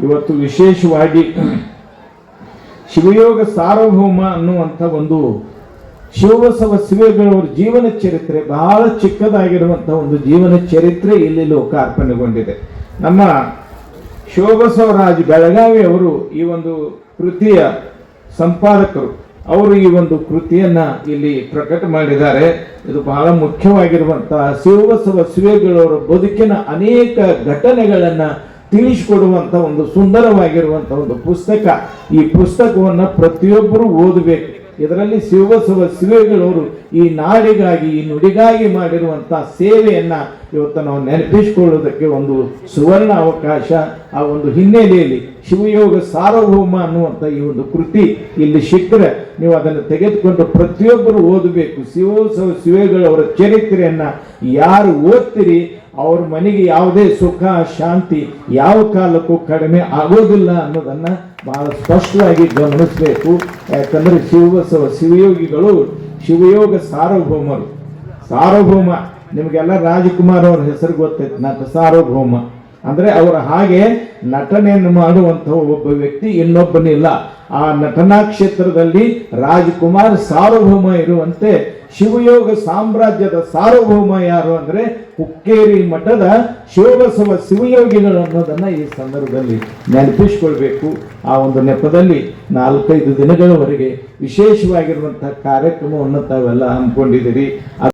ಇವತ್ತು ವಿಶೇಷವಾಗಿ ಶಿವಯೋಗ ಸಾರ್ವಭೌಮ ಅನ್ನುವಂಥ ಒಂದು ಶಿವಬಸವ ಶಿವಗಳವರ ಜೀವನ ಚರಿತ್ರೆ, ಬಹಳ ಚಿಕ್ಕದಾಗಿರುವಂತಹ ಒಂದು ಜೀವನ ಚರಿತ್ರೆ ಇಲ್ಲಿ ಲೋಕಾರ್ಪಣೆಗೊಂಡಿದೆ. ನಮ್ಮ ಶಿವಬಸವರಾಜ್ ಬೆಳಗಾವಿ ಅವರು ಈ ಒಂದು ಕೃತಿಯ ಸಂಪಾದಕರು, ಅವರು ಈ ಒಂದು ಕೃತಿಯನ್ನ ಇಲ್ಲಿ ಪ್ರಕಟ ಮಾಡಿದ್ದಾರೆ. ಇದು ಬಹಳ ಮುಖ್ಯವಾಗಿರುವಂತಹ ಶಿವಬಸವ ಶಿವಗಳವರ ಬದುಕಿನ ಅನೇಕ ಘಟನೆಗಳನ್ನ ತಿಳಿಸಿಕೊಡುವಂತ ಒಂದು ಸುಂದರವಾಗಿರುವಂತಹ ಒಂದು ಪುಸ್ತಕ. ಈ ಪುಸ್ತಕವನ್ನ ಪ್ರತಿಯೊಬ್ಬರು ಓದಬೇಕು. ಇದರಲ್ಲಿ ಶಿವಬಸವ ಶಿವಗಳವರು ಈ ನಾಡಿಗಾಗಿ, ಈ ನುಡಿಗಾಗಿ ಮಾಡಿರುವಂತಹ ಸೇವೆಯನ್ನ ಇವತ್ತು ನಾವು ನೆನಪಿಸಿಕೊಳ್ಳುವುದಕ್ಕೆ ಒಂದು ಸುವರ್ಣ ಅವಕಾಶ. ಆ ಒಂದು ಹಿನ್ನೆಲೆಯಲ್ಲಿ ಶಿವಯೋಗ ಸಾರ್ವಭೌಮ ಅನ್ನುವಂಥ ಈ ಒಂದು ಕೃತಿ ಇಲ್ಲಿ ಸಿಕ್ಕರೆ ನೀವು ಅದನ್ನು ತೆಗೆದುಕೊಂಡು ಪ್ರತಿಯೊಬ್ಬರು ಓದಬೇಕು. ಶಿವಬಸವ ಶಿವಗಳವರ ಚರಿತ್ರೆಯನ್ನ ಯಾರು ಓದ್ತೀರಿ ಅವ್ರ ಮನೆಗೆ ಯಾವುದೇ ಸುಖ ಶಾಂತಿ ಯಾವ ಕಾಲಕ್ಕೂ ಕಡಿಮೆ ಆಗೋದಿಲ್ಲ ಅನ್ನೋದನ್ನ ಬಹಳ ಸ್ಪಷ್ಟವಾಗಿ ಗಮನಿಸಬೇಕು. ಯಾಕಂದ್ರೆ ಶಿವಬಸವ ಶಿವಯೋಗಿಗಳು ಶಿವಯೋಗ ಸಾರ್ವಭೌಮರು. ಸಾರ್ವಭೌಮ ನಿಮಗೆಲ್ಲ ರಾಜಕುಮಾರ್ ಅವ್ರ ಹೆಸರು ಗೊತ್ತೈತೆ, ನಟ ಸಾರ್ವಭೌಮ ಅಂದ್ರೆ ಅವರ ಹಾಗೆ ನಟನೆಯನ್ನು ಮಾಡುವಂತಹ ಒಬ್ಬ ವ್ಯಕ್ತಿ ಇನ್ನೊಬ್ಬನಿಲ್ಲ. ಆ ನಟನಾ ಕ್ಷೇತ್ರದಲ್ಲಿ ರಾಜಕುಮಾರ್ ಸಾರ್ವಭೌಮ ಇರುವಂತೆ ಶಿವಯೋಗ ಸಾಮ್ರಾಜ್ಯದ ಸಾರ್ವಭೌಮ ಯಾರು ಅಂದ್ರೆ ಹುಕ್ಕೇರಿ ಮಠದ ಶಿವಬಸವ ಶಿವಯೋಗಿಗಳು ಅನ್ನೋದನ್ನ ಈ ಸಂದರ್ಭದಲ್ಲಿ ನೆನಪಿಸಿಕೊಳ್ಬೇಕು. ಆ ಒಂದು ನೆಪದಲ್ಲಿ 4-5 ದಿನಗಳವರೆಗೆ ವಿಶೇಷವಾಗಿರುವಂತಹ ಕಾರ್ಯಕ್ರಮವನ್ನು ತಾವೆಲ್ಲ ಹಮ್ಮಿಕೊಂಡಿದ್ದೀರಿ.